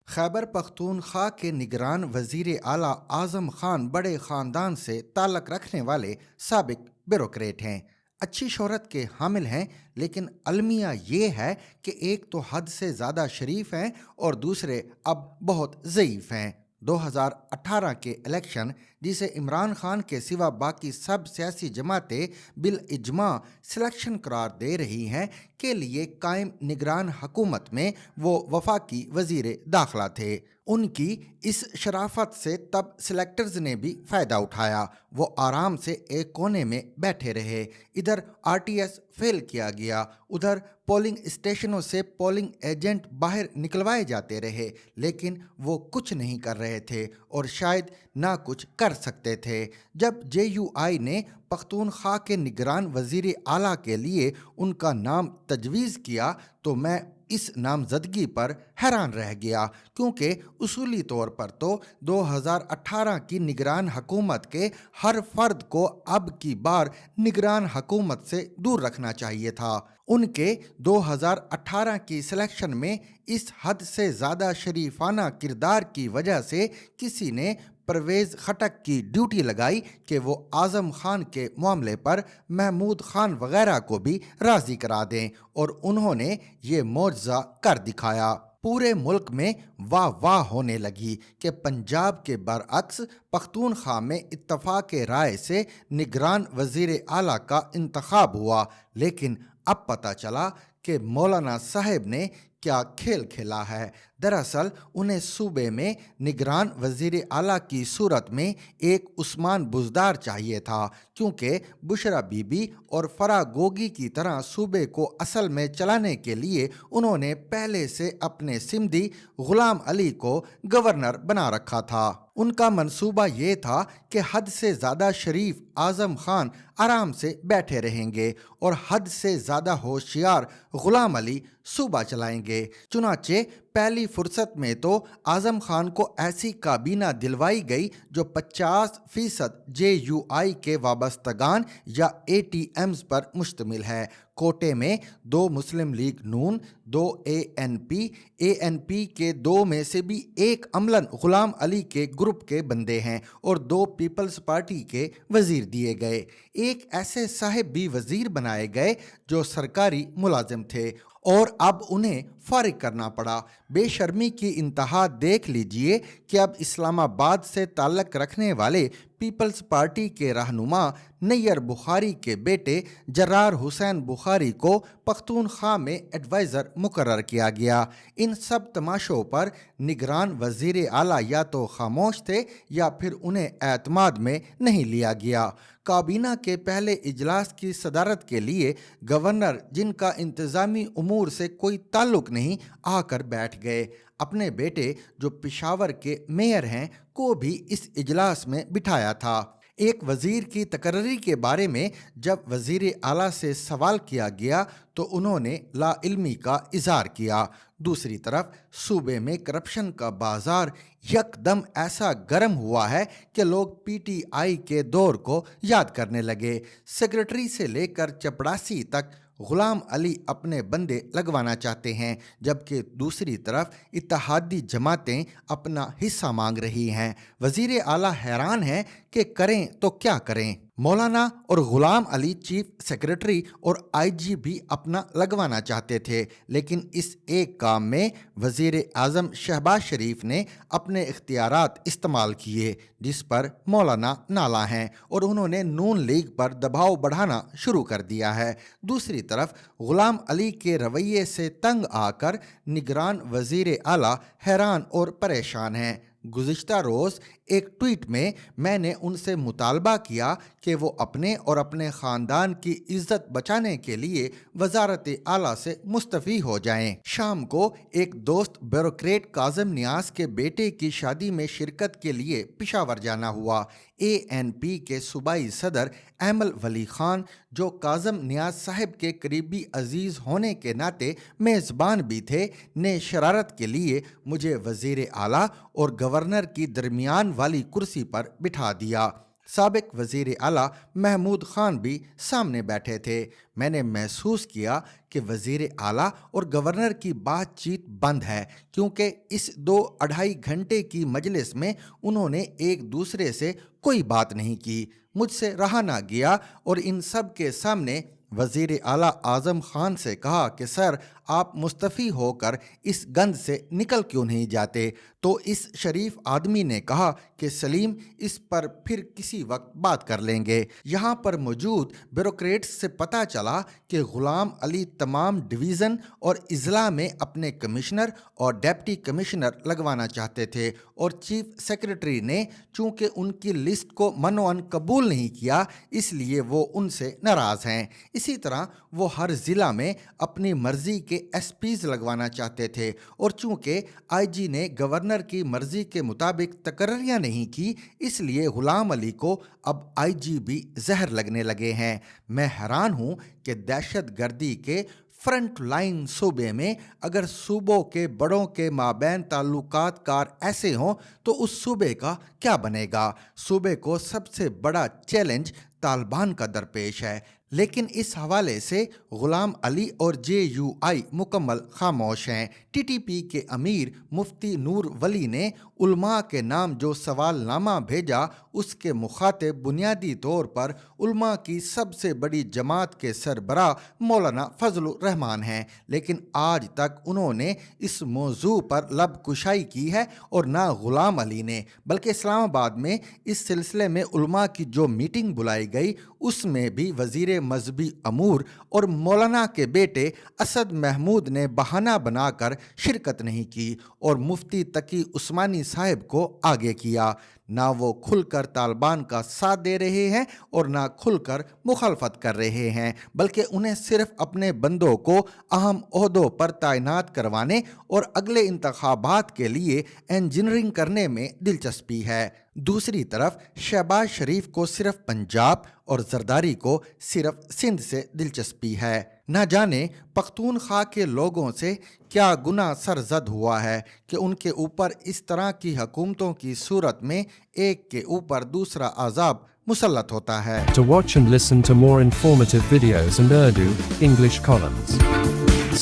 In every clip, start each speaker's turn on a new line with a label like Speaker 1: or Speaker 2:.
Speaker 1: خیبر پختونخوا کے نگران وزیر اعلیٰ اعظم خان بڑے خاندان سے تعلق رکھنے والے سابق بیوروکریٹ ہیں۔ اچھی شہرت کے حامل ہیں، لیکن المیہ یہ ہے کہ ایک تو حد سے زیادہ شریف ہیں اور دوسرے اب بہت ضعیف ہیں۔ 2018 کے الیکشن، جسے عمران خان کے سوا باقی سب سیاسی جماعتیں بالاجماع سلیکشن قرار دے رہی ہیں، کے لیے قائم نگران حکومت میں وہ وفاقی وزیر داخلہ تھے۔ ان کی اس شرافت سے تب سلیکٹرز نے بھی فائدہ اٹھایا۔ وہ آرام سے ایک کونے میں بیٹھے رہے۔ ادھر RTS فیل کیا گیا، ادھر پولنگ اسٹیشنوں سے پولنگ ایجنٹ باہر نکلوائے جاتے رہے، لیکن وہ کچھ نہیں کر رہے تھے اور شاید نہ کچھ کر سکتے تھے۔ جب JUI نے پختونخوا کے نگران وزیر اعلیٰ کے لیے ان کا نام تجویز کیا تو میں اس نامزدگی پر حیران رہ گیا، کیونکہ اصولی طور پر تو 2018 کی نگران حکومت کے ہر فرد کو اب کی بار نگران حکومت سے دور رکھنا چاہیے تھا۔ ان کے 2018 کی سلیکشن میں اس حد سے زیادہ شریفانہ کردار کی وجہ سے کسی نے پرویز خٹک کی ڈیوٹی لگائی کہ وہ اعظم خان کے معاملے پر محمود خان وغیرہ کو بھی راضی کرا دیں، اور انہوں نے یہ معجزہ کر دکھایا۔ پورے ملک میں واہ واہ ہونے لگی کہ پنجاب کے برعکس پختونخوا میں اتفاق رائے سے نگران وزیر اعلیٰ کا انتخاب ہوا، لیکن اب پتہ چلا کہ مولانا صاحب نے کیا کھیل کھیلا ہے۔ دراصل انہیں صوبے میں نگران وزیر اعلیٰ کی صورت میں ایک عثمان بزدار چاہیے تھا، کیونکہ بشرا بی بی اور فرا گوگی کی طرح صوبے کو اصل میں چلانے کے لیے انہوں نے پہلے سے اپنے سمدھی غلام علی کو گورنر بنا رکھا تھا۔ ان کا منصوبہ یہ تھا کہ حد سے زیادہ شریف اعظم خان آرام سے بیٹھے رہیں گے اور حد سے زیادہ ہوشیار غلام علی صوبہ چلائیں گے۔ چنانچہ پہلی فرصت میں تو اعظم خان کو ایسی کابینہ دلوائی گئی جو 50% JUI کے وابستگان یا ATMs پر مشتمل ہے۔ کوٹے میں 2 مسلم لیگ نون، 2 ANP کے 2 میں سے بھی ایک عملاً غلام علی کے گروپ کے بندے ہیں اور 2 پیپلز پارٹی کے وزیر دیے گئے۔ ایک ایسے صاحب بھی وزیر بنائے گئے جو سرکاری ملازم تھے اور اب انہیں فارغ کرنا پڑا۔ بے شرمی کی انتہا دیکھ لیجئے کہ اب اسلام آباد سے تعلق رکھنے والے پیپلز پارٹی کے رہنما نیر بخاری کے بیٹے جرار حسین بخاری کو پختونخوا میں ایڈوائزر مقرر کیا گیا۔ ان سب تماشوں پر نگران وزیر اعلیٰ یا تو خاموش تھے یا پھر انہیں اعتماد میں نہیں لیا گیا۔ کابینہ کے پہلے اجلاس کی صدارت کے لیے گورنر، جن کا انتظامی امور سے کوئی تعلق نہیں، آ کر بیٹھ گئے۔ اپنے بیٹے جو پشاور کے میئر ہیں کو بھی اس اجلاس میں بٹھایا تھا۔ ایک وزیر کی تقرری کے بارے میں جب وزیر اعلیٰ سے سوال کیا گیا تو انہوں نے لا علمی کا اظہار کیا۔ دوسری طرف صوبے میں کرپشن کا بازار یک دم ایسا گرم ہوا ہے کہ لوگ PTI کے دور کو یاد کرنے لگے۔ سیکرٹری سے لے کر چپڑاسی تک غلام علی اپنے بندے لگوانا چاہتے ہیں، جبکہ دوسری طرف اتحادی جماعتیں اپنا حصہ مانگ رہی ہیں۔ وزیر اعلیٰ حیران ہیں کہ کریں تو کیا کریں۔ مولانا اور غلام علی چیف سیکرٹری اور IG بھی اپنا لگوانا چاہتے تھے، لیکن اس ایک کام میں وزیر اعظم شہباز شریف نے اپنے اختیارات استعمال کیے، جس پر مولانا نالاں ہیں اور انہوں نے نون لیگ پر دباؤ بڑھانا شروع کر دیا ہے۔ دوسری طرف غلام علی کے رویے سے تنگ آ کر نگران وزیر اعلیٰ حیران اور پریشان ہیں۔ گزشتہ روز ایک ٹویٹ میں میں نے ان سے مطالبہ کیا کہ وہ اپنے اور اپنے خاندان کی عزت بچانے کے لیے وزارت اعلیٰ سے مستعفی ہو جائیں۔ شام کو ایک دوست بیوروکریٹ کاظم نیاز کے بیٹے کی شادی میں شرکت کے لیے پشاور جانا ہوا۔ ANP کے صوبائی صدر ایمل ولی خان، جو کاظم نیاز صاحب کے قریبی عزیز ہونے کے ناطے میزبان بھی تھے، نے شرارت کے لیے مجھے وزیر اعلیٰ اور گورنر کی درمیان والی کرسی پر بٹھا دیا۔ سابق وزیر اعلیٰ محمود خان بھی سامنے بیٹھے تھے۔ میں نے محسوس کیا کہ وزیر اعلیٰ اور گورنر کی بات چیت بند ہے، کیونکہ اس 2-2.5 گھنٹے کی مجلس میں انہوں نے ایک دوسرے سے کوئی بات نہیں کی۔ مجھ سے رہا نہ گیا اور ان سب کے سامنے وزیر اعلیٰ اعظم خان سے کہا کہ سر، آپ مستعفی ہو کر اس گند سے نکل کیوں نہیں جاتے؟ تو اس شریف آدمی نے کہا کہ سلیم، اس پر پھر کسی وقت بات کر لیں گے۔ یہاں پر موجود بیوروکریٹس سے پتہ چلا کہ غلام علی تمام ڈویژن اور اضلاع میں اپنے کمشنر اور ڈپٹی کمشنر لگوانا چاہتے تھے، اور چیف سیکرٹری نے چونکہ ان کی لسٹ کو منوعاً قبول نہیں کیا، اس لیے وہ ان سے ناراض ہیں۔ اسی طرح وہ ہر ضلع میں اپنی مرضی کے ایس پیز لگوانا چاہتے تھے، اور چونکہ آئی جی نے گورنر کی مرضی کے مطابق تقرریاں نہیں کی، اس لیے غلام علی کو اب آئی جی بھی زہر لگنے لگے ہیں۔ میں حیران ہوں کہ دہشت گردی کے فرنٹ لائن صوبے میں اگر صوبوں کے بڑوں کے مابین تعلقات کار ایسے ہوں تو اس صوبے کا کیا بنے گا؟ صوبے کو سب سے بڑا چیلنج طالبان کا درپیش ہے، لیکن اس حوالے سے غلام علی اور جے یو آئی مکمل خاموش ہیں۔ ٹی ٹی پی کے امیر مفتی نور ولی نے علماء کے نام جو سوال نامہ بھیجا، اس کے مخاطب بنیادی طور پر علماء کی سب سے بڑی جماعت کے سربراہ مولانا فضل الرحمان ہیں، لیکن آج تک انہوں نے اس موضوع پر لب کشائی کی ہے، اور نہ غلام علی نے، بلکہ اسلام آباد میں اس سلسلے میں علماء کی جو میٹنگ بلائی گئی، اس میں بھی وزیر مذہبی امور اور مولانا کے بیٹے اسد محمود نے بہانہ بنا کر شرکت نہیں کی، اور مفتی تقی عثمانی صاحب کو آگے کیا۔ نہ وہ کھل کر طالبان کا ساتھ دے رہے ہیں اور نہ کھل کر مخالفت کر رہے ہیں، بلکہ انہیں صرف اپنے بندوں کو اہم عہدوں پر تعینات کروانے اور اگلے انتخابات کے لیے انجینئرنگ کرنے میں دلچسپی ہے۔ دوسری طرف شہباز شریف کو صرف پنجاب اور زرداری کو صرف سندھ سے دلچسپی ہے۔ نہ جانے پختونخوا کے لوگوں سے کیا گناہ سرزد ہوا ہے کہ ان کے اوپر اس طرح کی حکومتوں کی صورت میں ایک کے اوپر دوسرا عذاب مسلط ہوتا ہے۔
Speaker 2: To watch and listen to more informative videos and Urdu, English columns,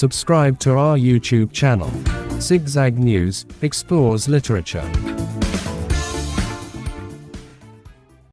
Speaker 2: subscribe to our YouTube channel. Zigzag News explores literature.